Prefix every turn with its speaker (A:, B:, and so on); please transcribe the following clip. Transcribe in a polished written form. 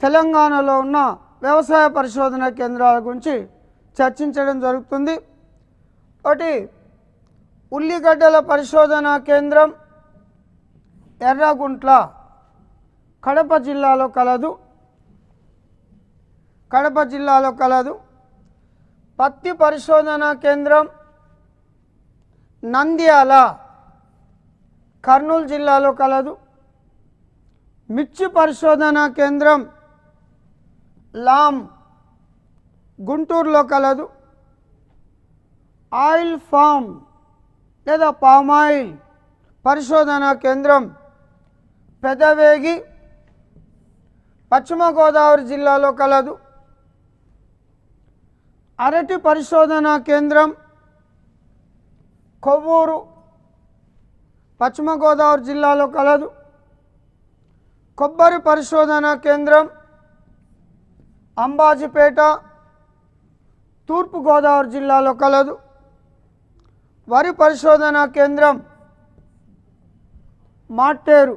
A: తెలంగాణలో ఉన్న వ్యవసాయ పరిశోధన కేంద్రాల గురించి చర్చించడం జరుగుతుంది. ఒకటి ఉల్లిగడ్డల పరిశోధనా కేంద్రం ఎర్రగుంట్ల కడప జిల్లాలో కలదు. పత్తి పరిశోధనా కేంద్రం నంద్యాల కర్నూలు జిల్లాలో కలదు. మిర్చి పరిశోధనా కేంద్రం లాం గుంటూరులో కలదు. ఆయిల్ ఫామ్ లేదా పామాయిల్ పరిశోధనా కేంద్రం పెదవేగి పశ్చిమ గోదావరి జిల్లాలో కలదు. అరటి పరిశోధనా కేంద్రం కొవ్వూరు పశ్చిమ గోదావరి జిల్లాలో కలదు. కొబ్బరి పరిశోధనా కేంద్రం అంబాజీపేట తూర్పు గోదావరి జిల్లాలో కలదు. వరి పరిశోధనా కేంద్రం మాట్టేరు